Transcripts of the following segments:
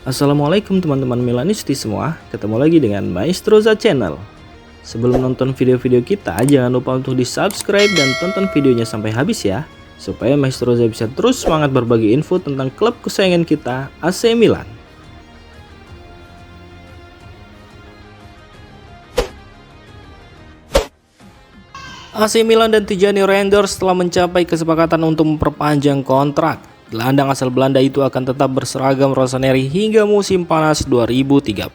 Assalamualaikum teman-teman Milanisti semua, ketemu lagi dengan Maestroza Channel. Sebelum nonton video-video kita, jangan lupa untuk di subscribe dan tonton videonya sampai habis ya, supaya Maestroza bisa terus semangat berbagi info tentang klub kesayangan kita, AC Milan. AC Milan dan Tijani Reinders telah mencapai kesepakatan untuk memperpanjang kontrak. Gelandang asal Belanda itu akan tetap berseragam rossoneri hingga musim panas 2030.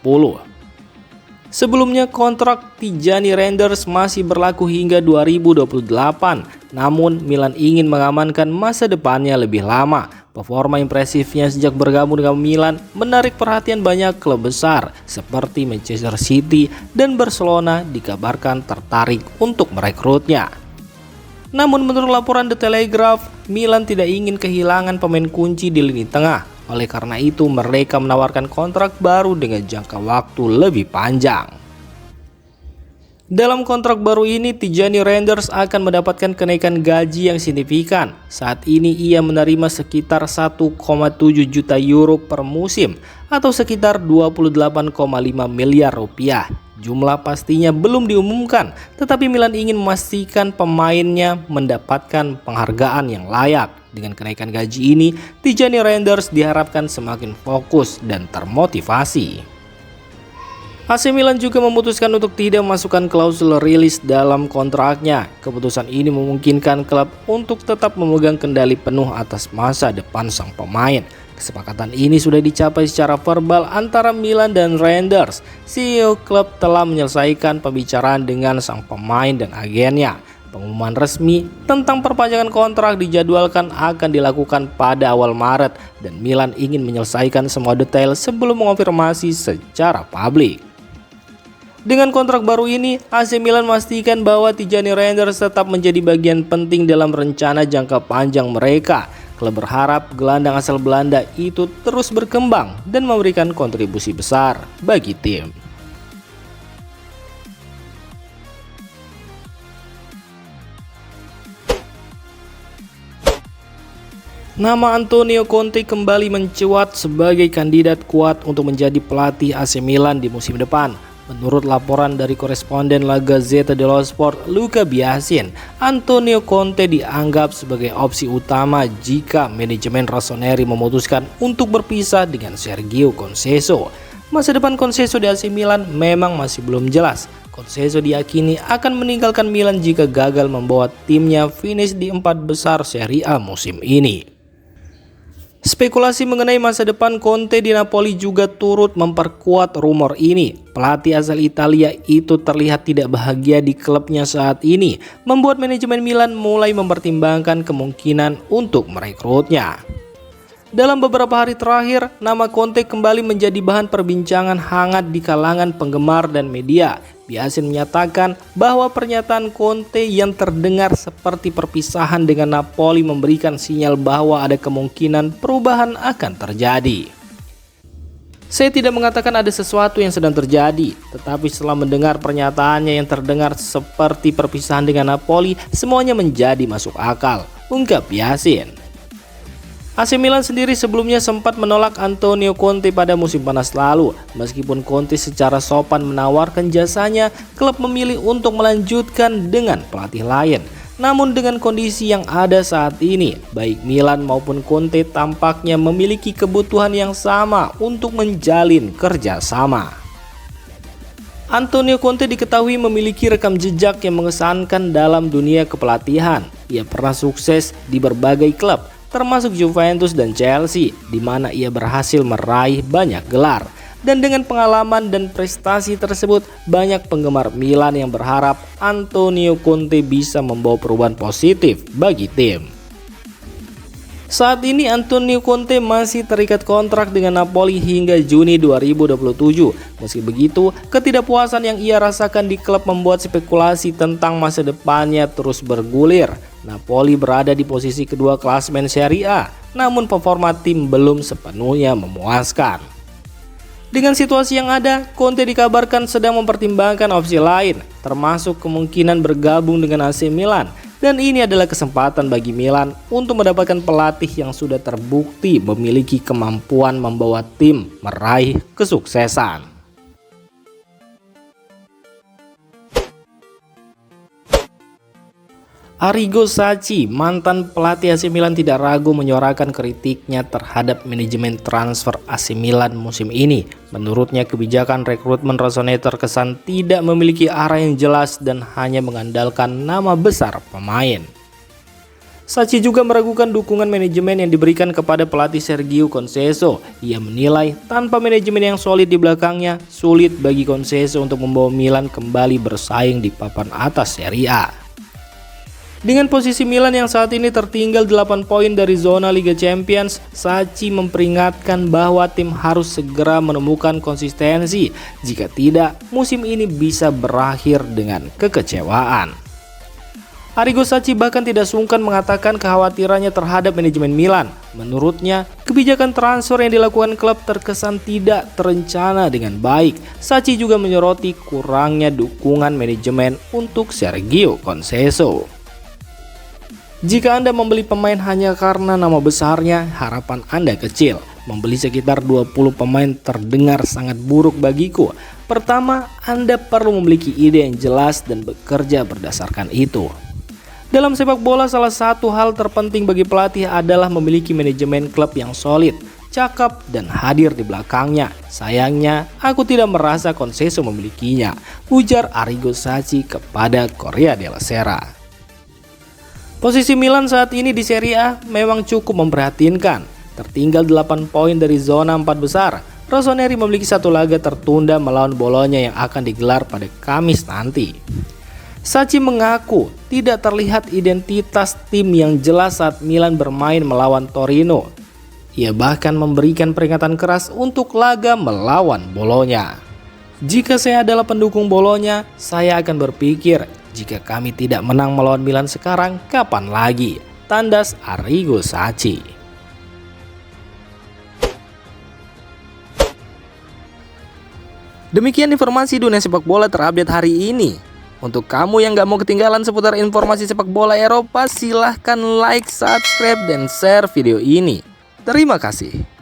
Sebelumnya kontrak Tijani Reinders masih berlaku hingga 2028, namun Milan ingin mengamankan masa depannya lebih lama. Performa impresifnya sejak bergabung dengan Milan menarik perhatian banyak klub besar seperti Manchester City dan Barcelona dikabarkan tertarik untuk merekrutnya. Namun menurut laporan The Telegraph, Milan tidak ingin kehilangan pemain kunci di lini tengah. Oleh karena itu mereka menawarkan kontrak baru dengan jangka waktu lebih panjang. Dalam kontrak baru ini, Tijani Reinders akan mendapatkan kenaikan gaji yang signifikan. Saat ini ia menerima sekitar 1,7 juta euro per musim atau sekitar 28,5 miliar rupiah. Jumlah pastinya belum diumumkan, tetapi Milan ingin memastikan pemainnya mendapatkan penghargaan yang layak. Dengan kenaikan gaji ini, Tijani Reinders diharapkan semakin fokus dan termotivasi. AC Milan juga memutuskan untuk tidak memasukkan klausul rilis dalam kontraknya. Keputusan ini memungkinkan klub untuk tetap memegang kendali penuh atas masa depan sang pemain. Kesepakatan ini sudah dicapai secara verbal antara Milan dan Reinders. CEO klub telah menyelesaikan pembicaraan dengan sang pemain dan agennya. Pengumuman resmi tentang perpanjangan kontrak dijadwalkan akan dilakukan pada awal Maret dan Milan ingin menyelesaikan semua detail sebelum mengonfirmasi secara publik. Dengan kontrak baru ini, AC Milan memastikan bahwa Tijani Reinders tetap menjadi bagian penting dalam rencana jangka panjang mereka. Klub berharap gelandang asal Belanda itu terus berkembang dan memberikan kontribusi besar bagi tim. Nama Antonio Conte kembali mencuat sebagai kandidat kuat untuk menjadi pelatih AC Milan di musim depan. Menurut laporan dari koresponden La Gazzetta dello Sport, Luca Biasin, Antonio Conte dianggap sebagai opsi utama jika manajemen rossoneri memutuskan untuk berpisah dengan Sergio Conceição. Masa depan Conceição di AC Milan memang masih belum jelas. Conceição diyakini akan meninggalkan Milan jika gagal membawa timnya finish di 4 besar Serie A musim ini. Spekulasi mengenai masa depan Conte di Napoli juga turut memperkuat rumor ini. Pelatih asal Italia itu terlihat tidak bahagia di klubnya saat ini, membuat manajemen Milan mulai mempertimbangkan kemungkinan untuk merekrutnya. Dalam beberapa hari terakhir, nama Conte kembali menjadi bahan perbincangan hangat di kalangan penggemar dan media. Biasin menyatakan bahwa pernyataan Conte yang terdengar seperti perpisahan dengan Napoli memberikan sinyal bahwa ada kemungkinan perubahan akan terjadi. Saya tidak mengatakan ada sesuatu yang sedang terjadi, tetapi setelah mendengar pernyataannya yang terdengar seperti perpisahan dengan Napoli, semuanya menjadi masuk akal, ungkap Biasin. AC Milan sendiri sebelumnya sempat menolak Antonio Conte pada musim panas lalu. Meskipun Conte secara sopan menawarkan jasanya, klub memilih untuk melanjutkan dengan pelatih lain. Namun dengan kondisi yang ada saat ini, baik Milan maupun Conte tampaknya memiliki kebutuhan yang sama untuk menjalin kerjasama. Antonio Conte diketahui memiliki rekam jejak yang mengesankan dalam dunia kepelatihan. Ia pernah sukses di berbagai klub, termasuk Juventus dan Chelsea, di mana ia berhasil meraih banyak gelar. Dan dengan pengalaman dan prestasi tersebut, banyak penggemar Milan yang berharap Antonio Conte bisa membawa perubahan positif bagi tim. Saat ini Antonio Conte masih terikat kontrak dengan Napoli hingga Juni 2027. Meski begitu, ketidakpuasan yang ia rasakan di klub membuat spekulasi tentang masa depannya terus bergulir. Napoli berada di posisi kedua klasemen Serie A, namun performa tim belum sepenuhnya memuaskan. Dengan situasi yang ada, Conte dikabarkan sedang mempertimbangkan opsi lain, termasuk kemungkinan bergabung dengan AC Milan. Dan ini adalah kesempatan bagi Milan untuk mendapatkan pelatih yang sudah terbukti memiliki kemampuan membawa tim meraih kesuksesan. Arrigo Sacchi, mantan pelatih AC Milan, tidak ragu menyuarakan kritiknya terhadap manajemen transfer AC Milan musim ini. Menurutnya, kebijakan rekrutmen Rossoneri terkesan tidak memiliki arah yang jelas dan hanya mengandalkan nama besar pemain. Sacchi juga meragukan dukungan manajemen yang diberikan kepada pelatih Sergio Conceição. Ia menilai tanpa manajemen yang solid di belakangnya, sulit bagi Conceição untuk membawa Milan kembali bersaing di papan atas Serie A. Dengan posisi Milan yang saat ini tertinggal 8 poin dari zona Liga Champions, Sacchi memperingatkan bahwa tim harus segera menemukan konsistensi. Jika tidak, musim ini bisa berakhir dengan kekecewaan. Arrigo Sacchi bahkan tidak sungkan mengatakan kekhawatirannya terhadap manajemen Milan. Menurutnya, kebijakan transfer yang dilakukan klub terkesan tidak terencana dengan baik. Sacchi juga menyoroti kurangnya dukungan manajemen untuk Sergio Conceição. Jika Anda membeli pemain hanya karena nama besarnya, harapan Anda kecil. Membeli sekitar 20 pemain terdengar sangat buruk bagiku. Pertama, Anda perlu memiliki ide yang jelas dan bekerja berdasarkan itu. Dalam sepak bola, salah satu hal terpenting bagi pelatih adalah memiliki manajemen klub yang solid, cakep, dan hadir di belakangnya. Sayangnya, aku tidak merasa Conceição memilikinya, ujar Arrigo Sacchi kepada Corriere della Sera. Posisi Milan saat ini di Serie A memang cukup memprihatinkan. Tertinggal 8 poin dari zona 4 besar, Rossoneri memiliki satu laga tertunda melawan Bologna yang akan digelar pada Kamis nanti. Sacchi mengaku tidak terlihat identitas tim yang jelas saat Milan bermain melawan Torino. Ia bahkan memberikan peringatan keras untuk laga melawan Bologna. Jika saya adalah pendukung Bologna, saya akan berpikir, jika kami tidak menang melawan Milan sekarang, kapan lagi? Tandas Arrigo Sacchi. Demikian informasi dunia sepak bola terupdate hari ini. Untuk kamu yang gak mau ketinggalan seputar informasi sepak bola Eropa, silahkan like, subscribe, dan share video ini. Terima kasih.